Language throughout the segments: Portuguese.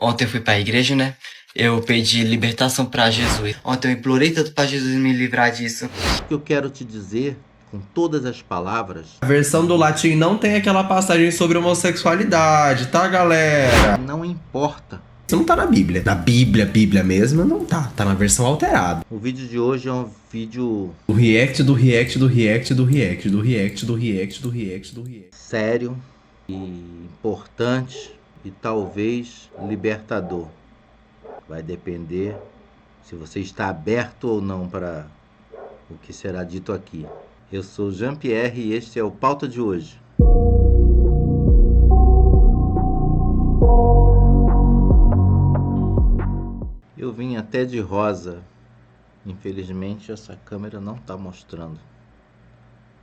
Ontem eu fui pra igreja, né? Eu pedi libertação pra Jesus. Ontem eu implorei tanto pra Jesus me livrar disso. O que eu quero te dizer, com todas as palavras, A versão do latim não tem aquela passagem sobre homossexualidade, tá, galera? não importa. Isso não tá na Bíblia. Na Bíblia mesmo não tá. Tá na versão alterada. O vídeo de hoje é um vídeo O react do react do react do react do react do react do react do react. sério e importante e talvez libertador. Vai depender se você está aberto ou não para o que será dito aqui. Eu sou Jean-Pierre e este é o Pauta de hoje. Eu vim até de rosa. Infelizmente essa câmera não está mostrando.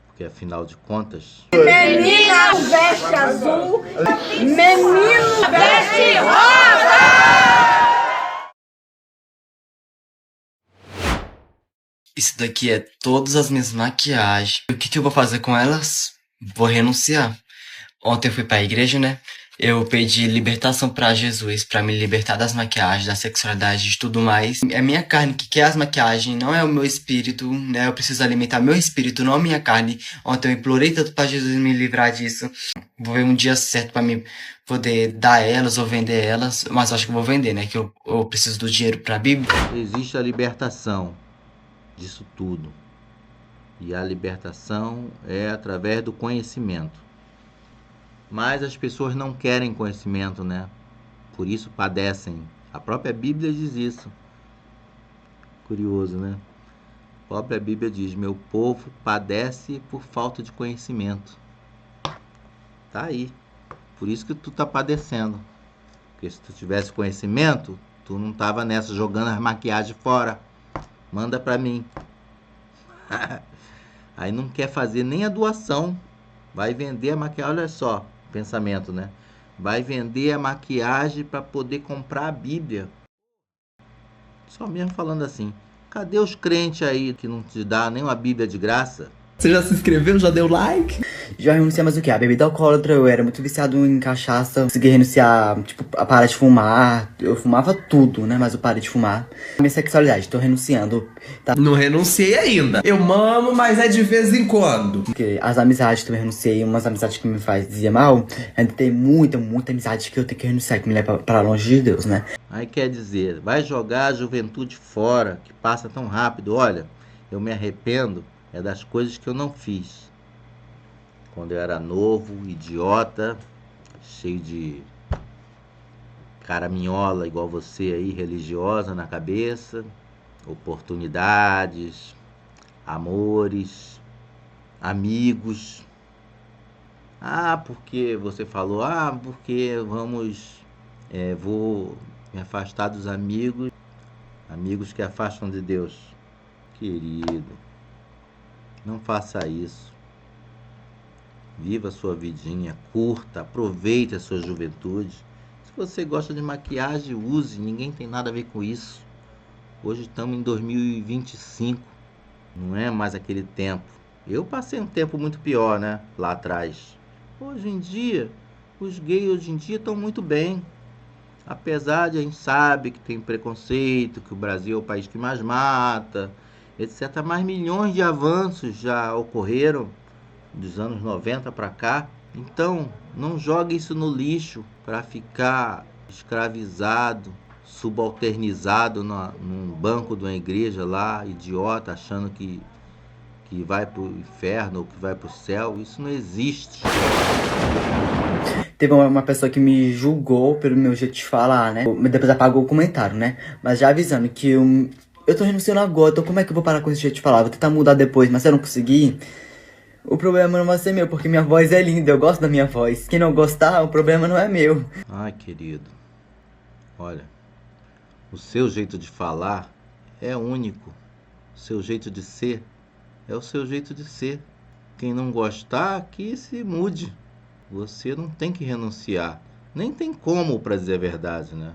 Porque afinal de contas... Menina veste azul, menino veste rosa! Isso daqui é todas as minhas maquiagens. O que eu vou fazer com elas? Vou renunciar. Ontem eu fui pra igreja, né? Eu pedi libertação pra Jesus, pra me libertar das maquiagens, da sexualidade, de tudo mais. É minha carne que quer as maquiagens, não é o meu espírito, né? Eu preciso alimentar meu espírito, não a minha carne. Ontem eu implorei tanto pra Jesus me livrar disso. Vou ver um dia certo pra me poder dar elas ou vender elas, mas eu acho que eu vou vender, né? Que eu preciso do dinheiro pra Bíblia. Existe a libertação disso tudo. E a libertação é através do conhecimento. Mas as pessoas não querem conhecimento, né? Por isso padecem. A própria Bíblia diz isso. Curioso, né? A própria Bíblia diz: meu povo padece por falta de conhecimento. Tá aí. Por isso que tu tá padecendo. Porque se tu tivesse conhecimento, tu não tava nessa jogando as maquiagens fora. Manda pra mim. Aí não quer fazer nem a doação. Vai vender a maquiagem, olha só, pensamento, né? Vai vender a maquiagem para poder comprar a Bíblia. Só mesmo falando assim. Cadê os crentes aí que não te dá nem uma Bíblia de graça? Você já se inscreveu? Já deu like? Já renunciei mais o que? A bebida alcoólatra, eu era muito viciado em cachaça. Consegui renunciar, tipo, a parar de fumar. Eu fumava tudo, né? Mas eu parei de fumar. Minha sexualidade, tô renunciando, tá? Não renunciei ainda. Eu mamo, mas é de vez em quando. Porque as amizades também renunciei, umas amizades que me fazia mal. Ainda tem muita amizade que eu tenho que renunciar, que me leva pra longe de Deus, né? Aí quer dizer, vai jogar a juventude fora, que passa tão rápido. Olha, eu me arrependo das coisas que eu não fiz. Quando eu era novo, idiota, cheio de caraminhola igual você aí, religiosa na cabeça, oportunidades, amores, amigos. Ah, porque você falou, porque vou me afastar dos amigos, amigos que afastam de Deus. Querido, não faça isso. Viva a sua vidinha, curta, aproveite a sua juventude. Se você gosta de maquiagem, use, ninguém tem nada a ver com isso. Hoje estamos em 2025, não é mais aquele tempo. Eu passei um tempo muito pior, né, lá atrás. Hoje em dia, os gays hoje em dia estão muito bem. Apesar de a gente sabe que tem preconceito, que o Brasil é o país que mais mata, etc. Mas milhões de avanços já ocorreram dos anos 90 para cá. Então, não jogue isso no lixo para ficar escravizado, subalternizado num banco de uma igreja lá, idiota, achando que vai pro inferno ou que vai pro céu. Isso não existe. Teve uma pessoa que me julgou pelo meu jeito de falar, né? Depois apagou o comentário, né? Mas já avisando que eu tô renunciando agora, então como é que eu vou parar com esse jeito de falar? Vou tentar mudar depois, mas se eu não conseguir, o problema não vai ser meu, porque minha voz é linda, eu gosto da minha voz. Quem não gostar, o problema não é meu. Ai, querido, olha, o seu jeito de falar é único. O seu jeito de ser é o seu jeito de ser. Quem não gostar, que se mude. Você não tem que renunciar. Nem tem como, para dizer a verdade, né?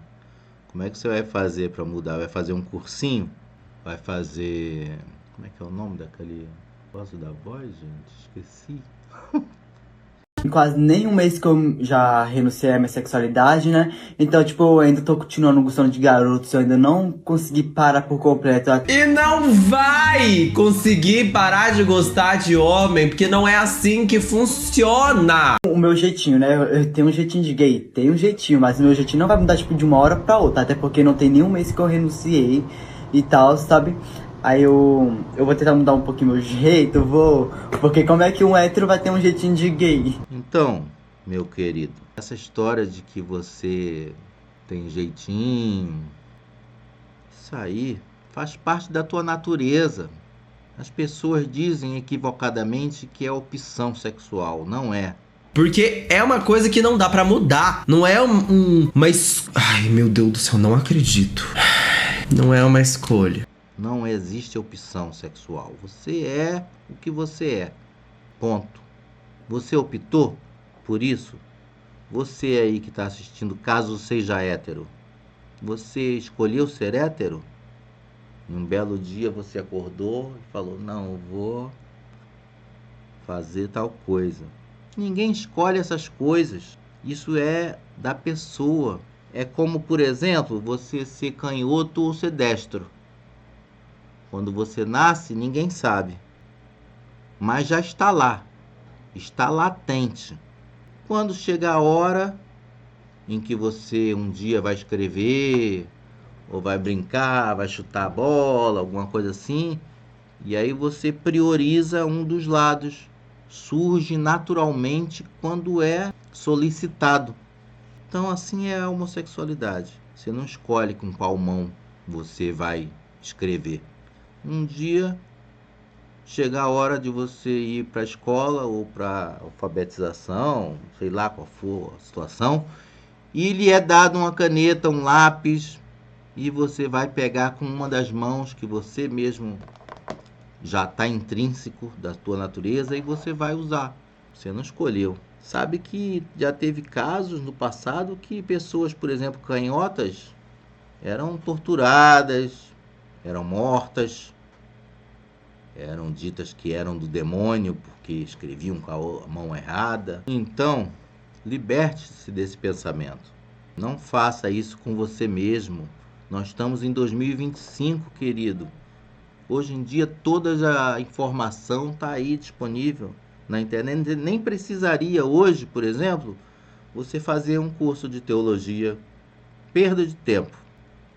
Como é que você vai fazer para mudar? Vai fazer um cursinho? Vai fazer... Como é que é o nome daquele... Posso da voz, gente? Esqueci. Quase nem um mês que eu já renunciei à minha sexualidade, né? Então, tipo, eu ainda tô continuando gostando de garotos, eu ainda não consegui parar por completo. E não vai conseguir parar de gostar de homem, porque não é assim que funciona. O meu jeitinho, né? Eu tenho um jeitinho de gay, tenho um jeitinho, mas o meu jeitinho não vai mudar, tipo, de uma hora pra outra. Até porque não tem nenhum mês que eu renunciei e tal, sabe? Aí eu vou tentar mudar um pouquinho meu jeito, porque como é que um hétero vai ter um jeitinho de gay? Então, meu querido, essa história de que você tem jeitinho, isso aí faz parte da tua natureza. As pessoas dizem equivocadamente que é opção sexual, não é. Porque é uma coisa que não dá pra mudar. Não é Ai, meu Deus do céu, não acredito. Não é uma escolha. Não existe opção sexual. Você é o que você é. Ponto. Você optou por isso? Você aí que está assistindo, caso seja hétero, você escolheu ser hétero? E um belo dia você acordou e falou, não, eu vou fazer tal coisa. Ninguém escolhe essas coisas. Isso é da pessoa. É como, por exemplo, você ser canhoto ou ser destro. Quando você nasce, ninguém sabe. Mas já está lá. Está latente. Quando chega a hora em que você um dia vai escrever, ou vai brincar, vai chutar a bola, alguma coisa assim, e aí você prioriza um dos lados. Surge naturalmente quando é solicitado. Então assim é a homossexualidade. Você não escolhe com qual mão você vai escrever. Um dia chega a hora de você ir para a escola ou para alfabetização, sei lá qual for a situação, e lhe é dado uma caneta, um lápis, e você vai pegar com uma das mãos que você mesmo já está intrínseco da tua natureza e você vai usar. Você não escolheu. Sabe que já teve casos no passado que pessoas, por exemplo, canhotas, eram torturadas, eram mortas, eram ditas que eram do demônio porque escreviam com a mão errada. Então, liberte-se desse pensamento. Não faça isso com você mesmo. Nós estamos em 2025, querido. Hoje em dia toda a informação está aí disponível na internet. Nem precisaria hoje, por exemplo, você fazer um curso de teologia. Perda de tempo.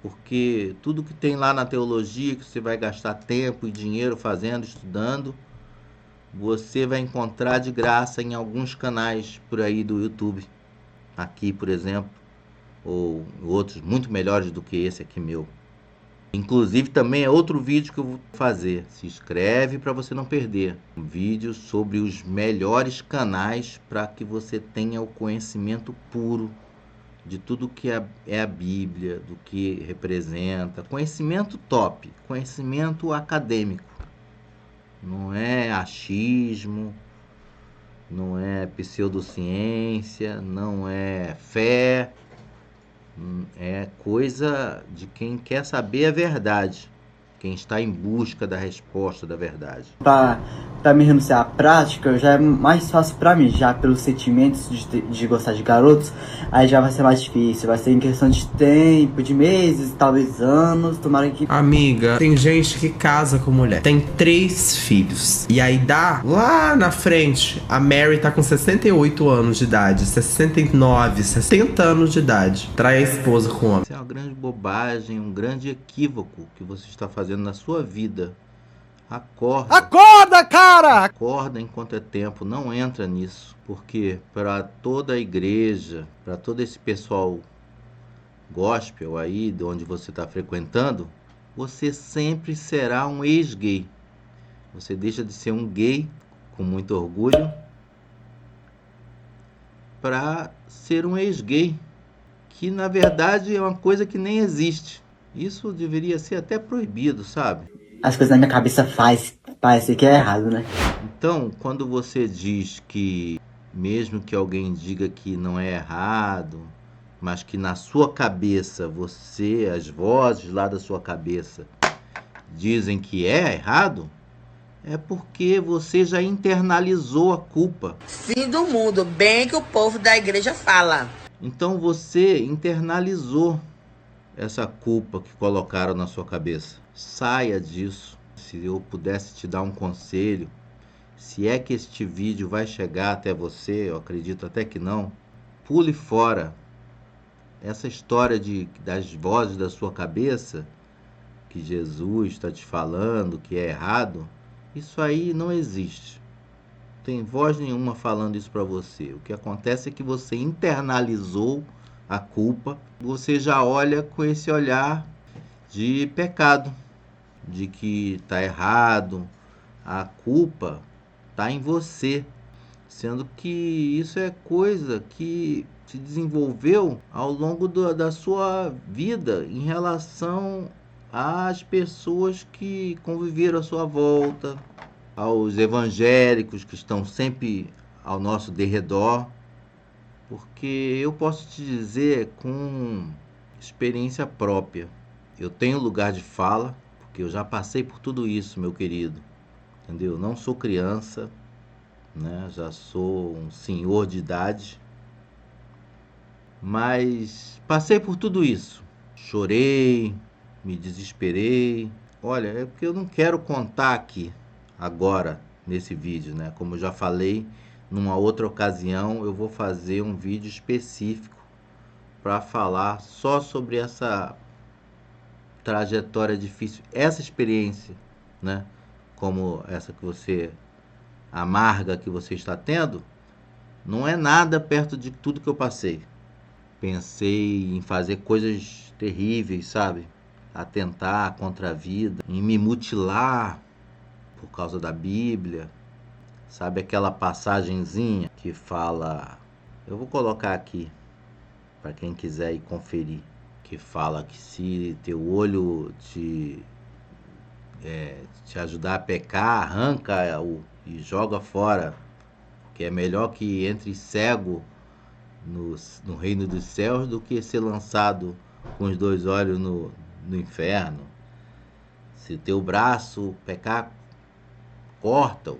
Porque tudo que tem lá na teologia, que você vai gastar tempo e dinheiro fazendo, estudando, você vai encontrar de graça em alguns canais por aí do YouTube. Aqui, por exemplo, ou outros muito melhores do que esse aqui meu. Inclusive também é outro vídeo que eu vou fazer. Se inscreve para você não perder. Um vídeo sobre os melhores canais para que você tenha o conhecimento puro de tudo que é a Bíblia, do que representa. Conhecimento top, conhecimento acadêmico. Não é achismo, não é pseudociência, não é fé. É coisa de quem quer saber a verdade, quem está em busca da resposta da verdade. Pra me renunciar à prática, já é mais fácil pra mim, já pelos sentimentos de gostar de garotos, aí já vai ser mais difícil, vai ser em questão de tempo, de meses, talvez anos, tomara que... Amiga, tem gente que casa com mulher, tem 3 filhos, e aí dá lá na frente, a Mary tá com 68 anos de idade, 69, 60 anos de idade, trai a esposa com homem. Isso é uma grande bobagem, um grande equívoco que você está fazendo na sua vida. Acorda! Acorda, cara! Acorda enquanto é tempo, não entra nisso. Porque para toda a igreja, para todo esse pessoal gospel aí, de onde você está frequentando, você sempre será um ex-gay. Você deixa de ser um gay com muito orgulho para ser um ex-gay, que na verdade é uma coisa que nem existe. Isso deveria ser até proibido, sabe? As coisas na minha cabeça parece que é errado, né? Então, quando você diz que, mesmo que alguém diga que não é errado, mas que na sua cabeça, as vozes lá da sua cabeça, dizem que é errado, é porque você já internalizou a culpa. Fim do mundo, bem que o povo da igreja fala. Então você internalizou essa culpa que colocaram na sua cabeça. Saia disso. Se eu pudesse te dar um conselho, se é que este vídeo vai chegar até você, eu acredito até que não, pule fora. Essa história das vozes da sua cabeça, que Jesus está te falando que é errado, isso aí não existe. Não tem voz nenhuma falando isso para você. O que acontece é que você internalizou a culpa, você já olha com esse olhar de pecado, de que está errado, a culpa está em você, sendo que isso é coisa que se desenvolveu ao longo da sua vida em relação às pessoas que conviveram à sua volta, aos evangélicos que estão sempre ao nosso derredor, porque eu posso te dizer com experiência própria, eu tenho lugar de fala, porque eu já passei por tudo isso, meu querido, entendeu? Não sou criança, né? Já sou um senhor de idade, mas passei por tudo isso. Chorei, me desesperei. Olha, é porque eu não quero contar aqui, agora, nesse vídeo, né? Como eu já falei, numa outra ocasião eu vou fazer um vídeo específico para falar só sobre essa trajetória difícil, essa experiência, né? Como essa que você amarga que você está tendo, não é nada perto de tudo que eu passei. Pensei em fazer coisas terríveis, sabe? Atentar contra a vida, em me mutilar por causa da Bíblia. Sabe aquela passagenzinha que fala, eu vou colocar aqui para quem quiser ir conferir, que fala que se teu olho te ajudar a pecar, arranca-o e joga fora, que é melhor que entre cego no reino dos céus do que ser lançado com os dois olhos no inferno. Se teu braço pecar, corta-o,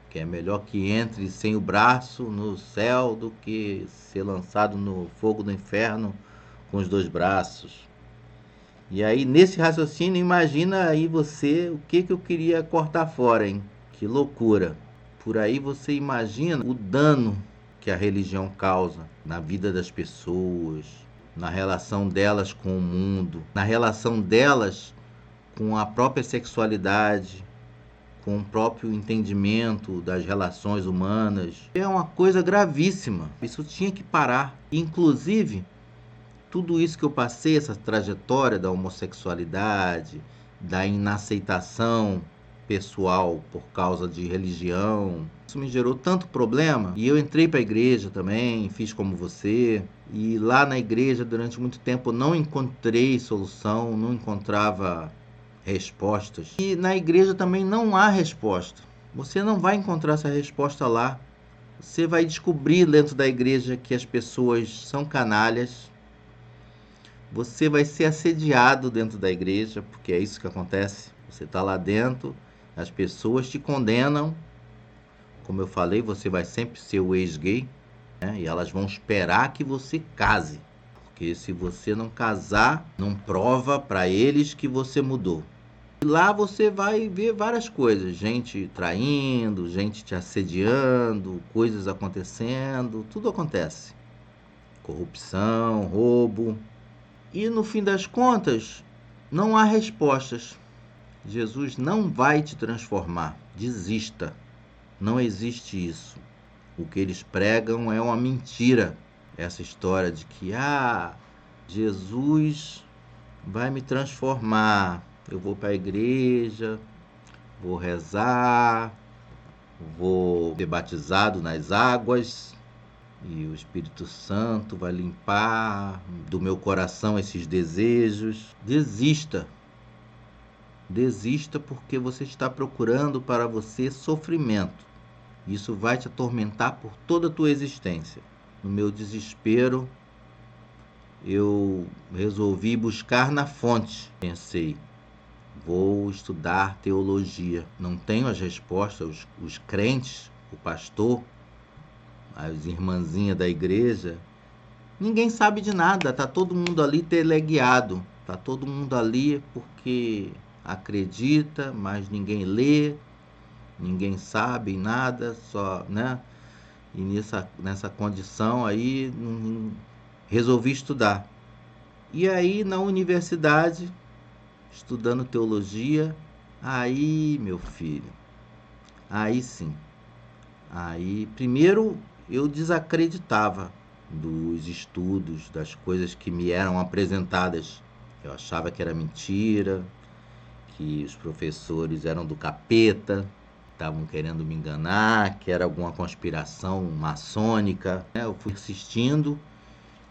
que é melhor que entre sem o braço no céu do que ser lançado no fogo do inferno com os dois braços. E aí, nesse raciocínio, imagina aí você o que eu queria cortar fora, hein? Que loucura. Por aí você imagina o dano que a religião causa na vida das pessoas, na relação delas com o mundo, na relação delas com a própria sexualidade, com o próprio entendimento das relações humanas. É uma coisa gravíssima. Isso tinha que parar. Inclusive, tudo isso que eu passei, essa trajetória da homossexualidade, da inaceitação pessoal por causa de religião, isso me gerou tanto problema. E eu entrei para a igreja também, fiz como você. E lá na igreja, durante muito tempo, eu não encontrei solução, não encontrava respostas. E na igreja também não há resposta. Você não vai encontrar essa resposta lá. Você vai descobrir dentro da igreja que as pessoas são canalhas. Você vai ser assediado dentro da igreja, porque é isso que acontece. Você está lá dentro, as pessoas te condenam. Como eu falei, você vai sempre ser o ex-gay, né? E elas vão esperar que você case. Porque se você não casar, não prova para eles que você mudou. E lá você vai ver várias coisas. Gente traindo, gente te assediando, coisas acontecendo, tudo acontece. Corrupção, roubo. E no fim das contas, não há respostas. Jesus não vai te transformar. Desista. Não existe isso. O que eles pregam é uma mentira. Essa história de que, Jesus vai me transformar. Eu vou para a igreja, vou rezar, vou ser batizado nas águas e o Espírito Santo vai limpar do meu coração esses desejos. Desista. Desista porque você está procurando para você sofrimento. Isso vai te atormentar por toda a tua existência. No meu desespero, eu resolvi buscar na fonte. Pensei, vou estudar teologia. Não tenho as respostas, os crentes, o pastor, as irmãzinhas da igreja, ninguém sabe de nada, tá todo mundo ali teleguiado, tá todo mundo ali porque acredita, mas ninguém lê, ninguém sabe nada, só, né? E nessa condição aí, resolvi estudar. E aí, na universidade, estudando teologia, aí, meu filho, aí sim. Aí, primeiro, eu desacreditava dos estudos, das coisas que me eram apresentadas. Eu achava que era mentira, que os professores eram do capeta, estavam querendo me enganar, que era alguma conspiração maçônica. Eu fui assistindo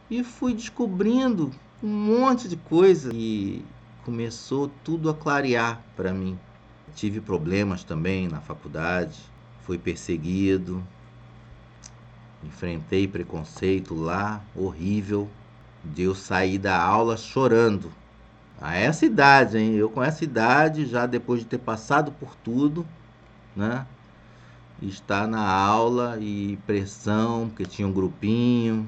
e fui descobrindo um monte de coisa e começou tudo a clarear para mim. Tive problemas também na faculdade, fui perseguido, enfrentei preconceito lá, horrível, de eu sair da aula chorando. A essa idade, hein? Eu com essa idade, já depois de ter passado por tudo, né? Estar na aula e pressão, porque tinha um grupinho.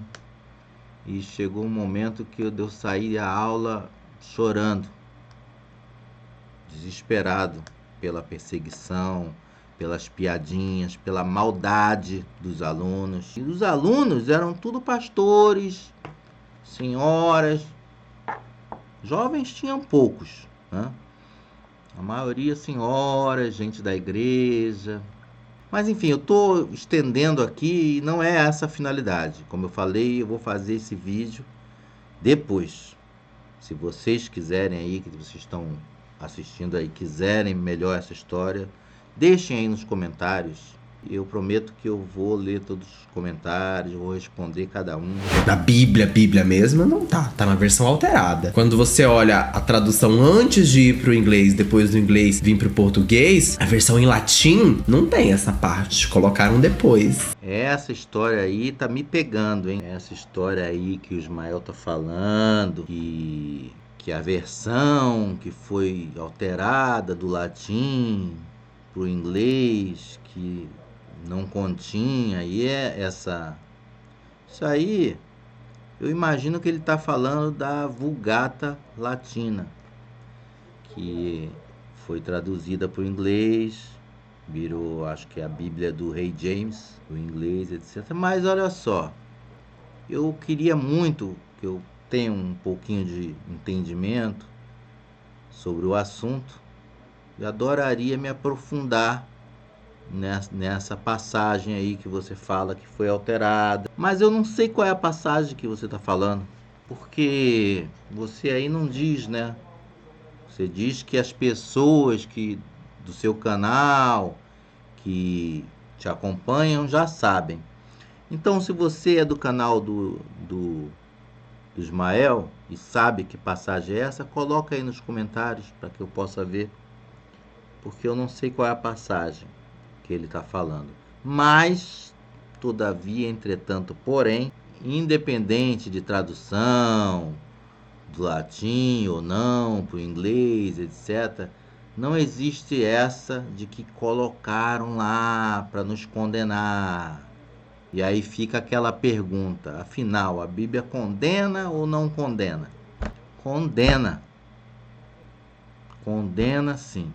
E chegou um momento que eu saí da aula chorando, desesperado pela perseguição, pelas piadinhas, pela maldade dos alunos. E os alunos eram tudo pastores, senhoras, jovens tinham poucos, né? A maioria senhoras, gente da igreja. Mas enfim, eu estou estendendo aqui e não é essa a finalidade. Como eu falei, eu vou fazer esse vídeo depois. Se vocês quiserem aí, que vocês estão assistindo aí, quiserem melhor essa história, deixem aí nos comentários. Eu prometo que eu vou ler todos os comentários, vou responder cada um. Na Bíblia mesmo, não tá. Tá na versão alterada. Quando você olha a tradução antes de ir pro inglês, depois do inglês vir pro português, a versão em latim não tem essa parte. Colocaram depois. Essa história aí tá me pegando, hein? Essa história aí que o Ismael tá falando, que a versão que foi alterada do latim pro inglês, que não continha, e isso aí, eu imagino que ele está falando da Vulgata Latina, que foi traduzida para o inglês, virou, acho que a Bíblia do Rei James, o inglês, etc. Mas olha só, eu queria muito, que eu tenho um pouquinho de entendimento sobre o assunto, e adoraria me aprofundar nessa passagem aí que você fala que foi alterada. Mas eu não sei qual é a passagem que você está falando, porque você aí não diz, né? Você diz que as pessoas do seu canal, que te acompanham, já sabem. Então, se você é do canal do Ismael e sabe que passagem é essa, coloca aí nos comentários para que eu possa ver, porque eu não sei qual é a passagem que ele está falando. Mas, todavia, entretanto, porém, independente de tradução do latim ou não para o inglês, etc., não existe essa de que colocaram lá para nos condenar. E aí fica aquela pergunta, afinal, a Bíblia condena ou não condena? Condena. Condena sim.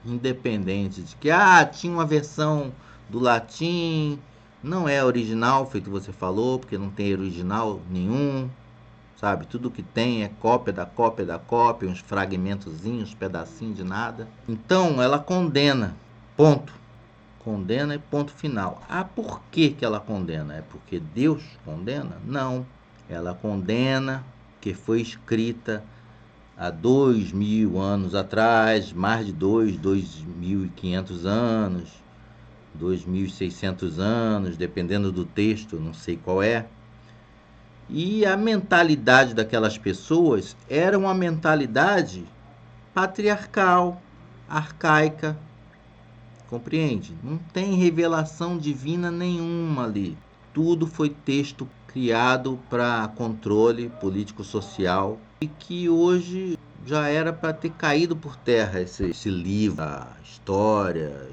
Independente de que tinha uma versão do latim, não é original, feito você falou, porque não tem original nenhum, sabe? Tudo que tem é cópia da cópia da cópia, uns fragmentozinhos, pedacinhos de nada. Então ela condena, ponto. Condena e ponto final. Por que ela condena? É porque Deus condena? Não. Ela condena que foi escrita há 2.000 anos atrás, mais de 2.500 anos, 2.600 anos, dependendo do texto, não sei qual é. E a mentalidade daquelas pessoas era uma mentalidade patriarcal, arcaica, compreende? Não tem revelação divina nenhuma ali. Tudo foi texto criado para controle político-social e que hoje já era para ter caído por terra esse livro, a história,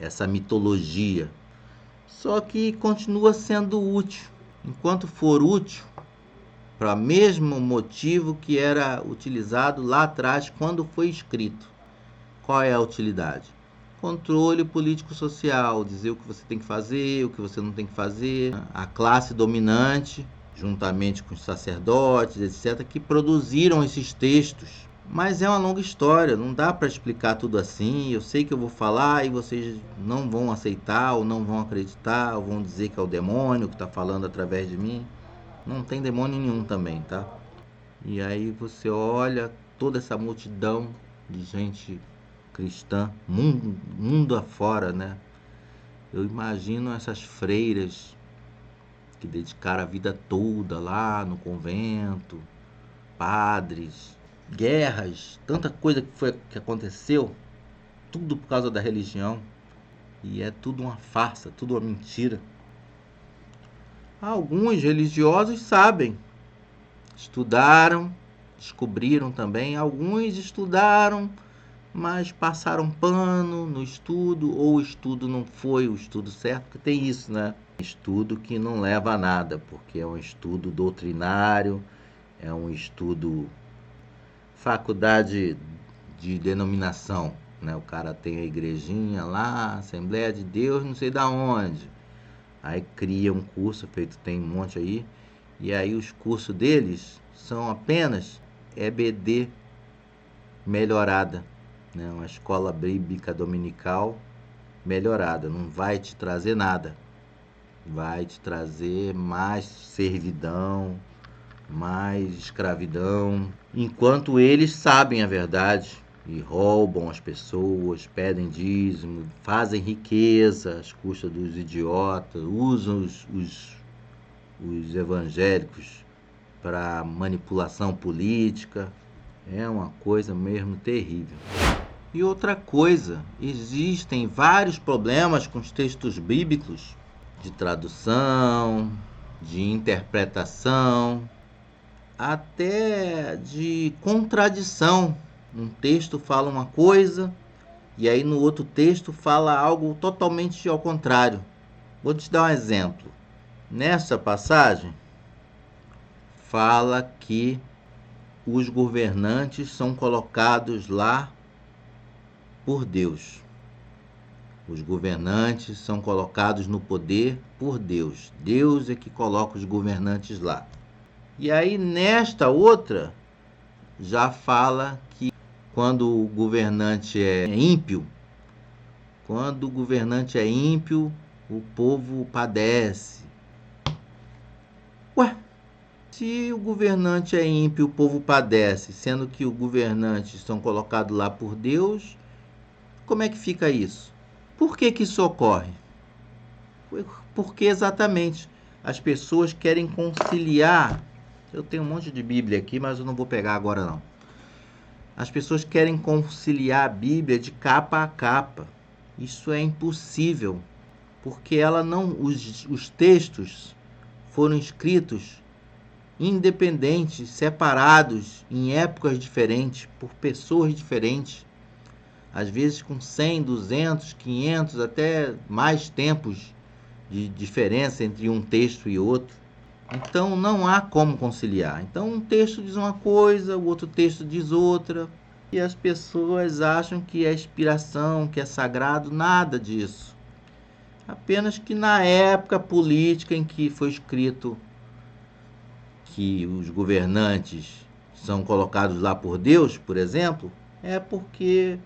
essa mitologia. Só que continua sendo útil, enquanto for útil, para o mesmo motivo que era utilizado lá atrás quando foi escrito. Qual é a utilidade? Controle político-social, dizer o que você tem que fazer, o que você não tem que fazer. A classe dominante, juntamente com os sacerdotes, etc., que produziram esses textos. Mas é uma longa história, não dá para explicar tudo assim. Eu sei que eu vou falar e vocês não vão aceitar, ou não vão acreditar, ou vão dizer que é o demônio que está falando através de mim. Não tem demônio nenhum também, tá? E aí você olha toda essa multidão de gente cristã, mundo afora, né? Eu imagino essas freiras que dedicaram a vida toda lá no convento, padres, guerras, tanta coisa que aconteceu, tudo por causa da religião. E é tudo uma farsa, tudo uma mentira. Alguns religiosos sabem, estudaram, descobriram também. Alguns estudaram, mas passaram pano no estudo, ou o estudo não foi o estudo certo, porque tem isso, né? Estudo que não leva a nada, porque é um estudo doutrinário, é um estudo faculdade de denominação, né? O cara tem a igrejinha lá, Assembleia de Deus, não sei da onde. Aí cria um curso, feito tem um monte aí, e aí os cursos deles são apenas EBD melhorada, né? Uma escola bíblica dominical melhorada, não vai te trazer nada, vai te trazer mais servidão, mais escravidão, enquanto eles sabem a verdade e roubam as pessoas, pedem dízimo, fazem riqueza às custas dos idiotas, usam os evangélicos para manipulação política. É uma coisa mesmo terrível. E outra coisa, existem vários problemas com os textos bíblicos, de tradução, de interpretação, até de contradição. Um texto fala uma coisa e aí no outro texto fala algo totalmente ao contrário. Vou te dar um exemplo. Nessa passagem fala que os governantes são colocados lá por Deus. Os governantes são colocados no poder por Deus. Deus é que coloca os governantes lá. E aí nesta outra já fala que quando o governante é ímpio, o povo padece. Ué, se o governante é ímpio, o povo padece, sendo que os governantes são colocados lá por Deus, como é que fica isso? Por que isso ocorre? Porque exatamente as pessoas querem conciliar. Eu tenho um monte de Bíblia aqui, mas eu não vou pegar agora não. As pessoas querem conciliar a Bíblia de capa a capa. Isso é impossível, porque os textos foram escritos independentes, separados, em épocas diferentes, por pessoas diferentes, às vezes com 100, 200, 500, até mais tempos de diferença entre um texto e outro. Então não há como conciliar. Então um texto diz uma coisa, o outro texto diz outra, e as pessoas acham que é inspiração, que é sagrado, nada disso. Apenas que na época política em que foi escrito que os governantes são colocados lá por Deus, por exemplo, é porque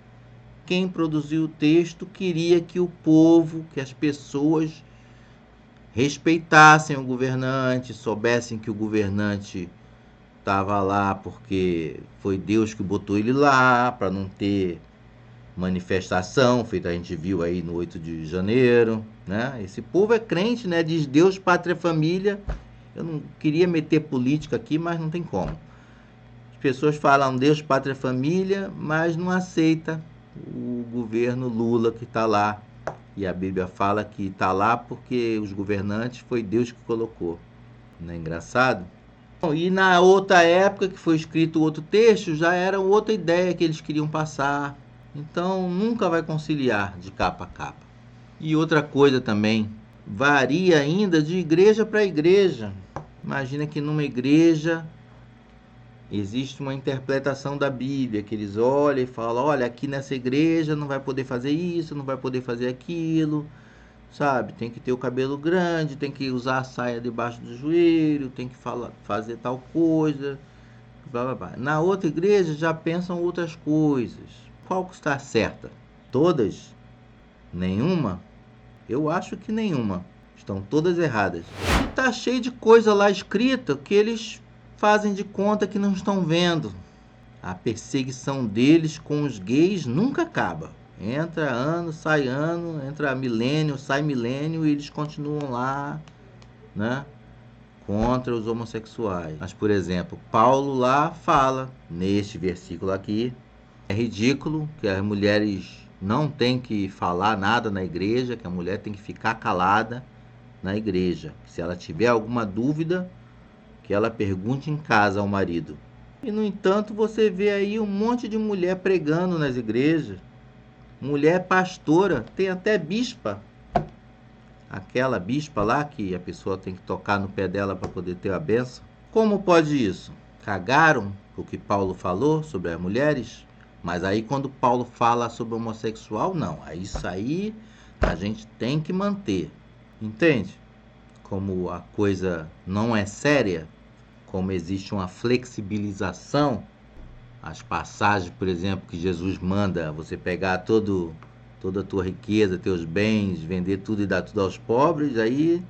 quem produziu o texto queria que o povo, que as pessoas respeitassem o governante, soubessem que o governante estava lá porque foi Deus que botou ele lá, para não ter manifestação, feito a gente viu aí no 8 de janeiro, né? Esse povo é crente, né? Diz Deus, pátria, família. Eu não queria meter política aqui, mas não tem como. As pessoas falam Deus, pátria, família, mas não aceita o governo Lula que está lá. E a Bíblia fala que está lá porque os governantes foi Deus que colocou. Não é engraçado? Bom, e na outra época que foi escrito outro texto, já era outra ideia que eles queriam passar. Então nunca vai conciliar de capa a capa. E outra coisa também, varia ainda de igreja para igreja. Imagina que numa igreja existe uma interpretação da Bíblia, que eles olham e falam, olha, aqui nessa igreja não vai poder fazer isso, não vai poder fazer aquilo, sabe? Tem que ter o cabelo grande, tem que usar a saia debaixo do joelho, tem que fazer tal coisa, blá, blá, blá. Na outra igreja já pensam outras coisas. Qual que está certa? Todas? Nenhuma? Eu acho que nenhuma. Estão todas erradas. E tá cheio de coisa lá escrita que eles fazem de conta que não estão vendo. A perseguição deles com os gays nunca acaba. Entra ano, entra milênio, sai milênio e eles continuam lá, né? Contra os homossexuais. Mas, por exemplo, Paulo lá fala, neste versículo aqui, é ridículo que as mulheres não têm que falar nada na igreja, que a mulher tem que ficar calada na igreja. Se ela tiver alguma dúvida, que ela pergunte em casa ao marido. E, no entanto, você vê aí um monte de mulher pregando nas igrejas. Mulher pastora, tem até bispa. Aquela bispa lá que a pessoa tem que tocar no pé dela para poder ter a bênção. Como pode isso? Cagaram o que Paulo falou sobre as mulheres? Mas aí quando Paulo fala sobre homossexual, não. Isso aí a gente tem que manter. Entende? Como a coisa não é séria, como existe uma flexibilização, as passagens, por exemplo, que Jesus manda você pegar toda a tua riqueza, teus bens, vender tudo e dar tudo aos pobres, aí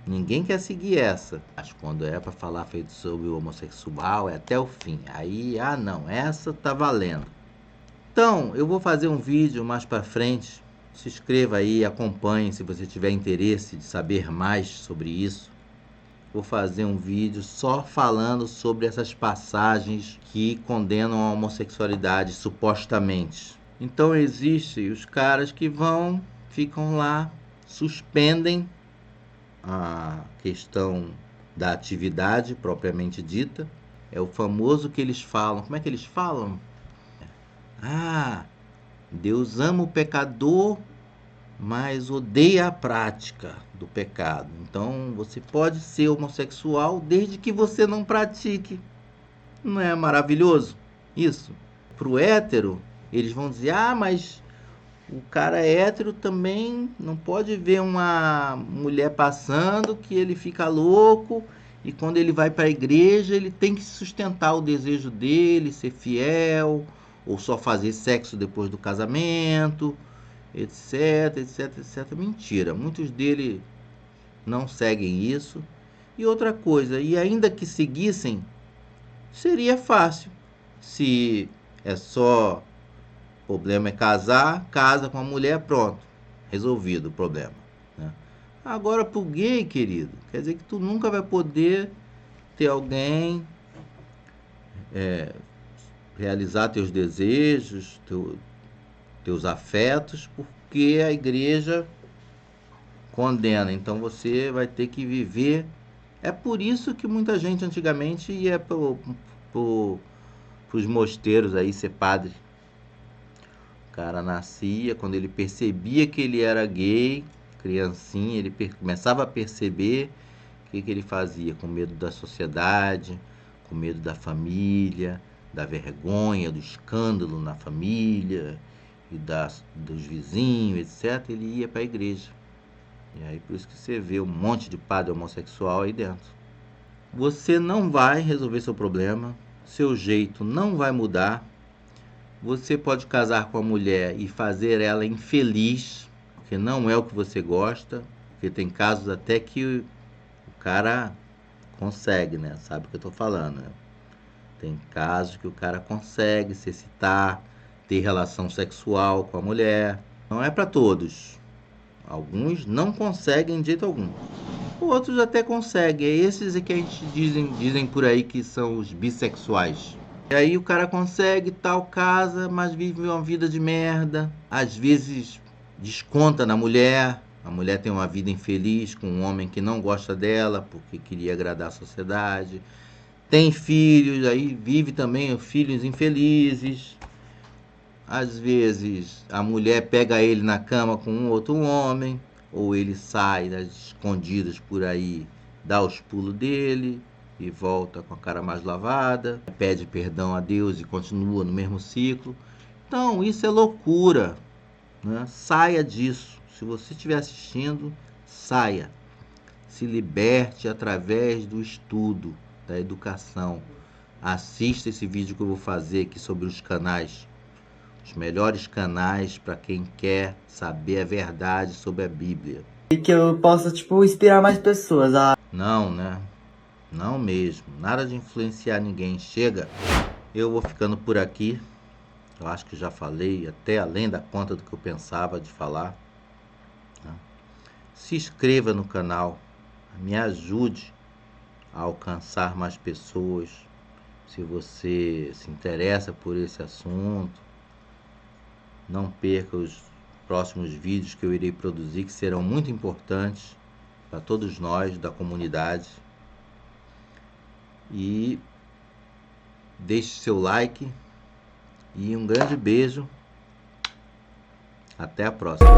ninguém quer seguir essa. Mas quando é para falar feito sobre o homossexual, é até o fim. Aí, não, essa tá valendo. Então, eu vou fazer um vídeo mais para frente. Se inscreva aí, acompanhe se você tiver interesse de saber mais sobre isso. Vou fazer um vídeo só falando sobre essas passagens que condenam a homossexualidade, supostamente. Então existem os caras que ficam lá, suspendem a questão da atividade propriamente dita. É o famoso que eles falam. Como é que eles falam? Deus ama o pecador, mas odeia a prática do pecado. Então você pode ser homossexual desde que você não pratique. Não é maravilhoso isso? Pro hétero, eles vão dizer, mas o cara hétero também não pode ver uma mulher passando que ele fica louco, e quando ele vai para a igreja ele tem que sustentar o desejo dele, ser fiel, ou só fazer sexo depois do casamento, etc, etc, etc. Mentira, muitos deles não seguem isso. E outra coisa, e ainda que seguissem, seria fácil. Se é só, o problema é casar, casa com a mulher, pronto, resolvido o problema, né? Agora pro gay, querido, quer dizer que tu nunca vai poder ter alguém, realizar teus desejos, teus afetos, porque a igreja condena. Então você vai ter que viver. É por isso que muita gente antigamente ia pros mosteiros aí ser padre. O cara nascia, quando ele percebia que ele era gay, criancinha, ele começava a perceber o que ele fazia, com medo da sociedade, com medo da família, da vergonha, do escândalo na família e dos vizinhos, etc. Ele ia para a igreja. E aí por isso que você vê um monte de padre homossexual aí dentro. Você não vai resolver seu problema, seu jeito não vai mudar. Você pode casar com a mulher e fazer ela infeliz, porque não é o que você gosta, porque tem casos até que o cara consegue, né? Sabe o que eu tô falando, né? Tem casos que o cara consegue se excitar, ter relação sexual com a mulher. Não é para todos. Alguns não conseguem de jeito algum. Outros até conseguem. É esses que a gente dizem por aí que são os bissexuais. E aí o cara consegue, tal, casa, mas vive uma vida de merda. Às vezes desconta na mulher, A mulher tem uma vida infeliz com um homem que não gosta dela porque queria agradar a sociedade. Tem filhos, aí vive também filhos infelizes. Às vezes a mulher pega ele na cama com um outro homem, ou ele sai às escondidas por aí, dá os pulos dele e volta com a cara mais lavada, pede perdão a Deus e continua no mesmo ciclo. Então isso é loucura, né? Saia disso. Se você estiver assistindo, saia. Se liberte através do estudo, da educação. Assista esse vídeo que eu vou fazer aqui sobre os canais. Os melhores canais para quem quer saber a verdade sobre a Bíblia. E que eu possa, inspirar mais pessoas a... Não, né? Não mesmo. Nada de influenciar ninguém. Chega. Eu vou ficando por aqui. Eu acho que já falei até além da conta do que eu pensava de falar. Se inscreva no canal. Me ajude a alcançar mais pessoas. Se você se interessa por esse assunto, não perca os próximos vídeos que eu irei produzir, que serão muito importantes para todos nós da comunidade. E deixe seu like e um grande beijo. Até a próxima.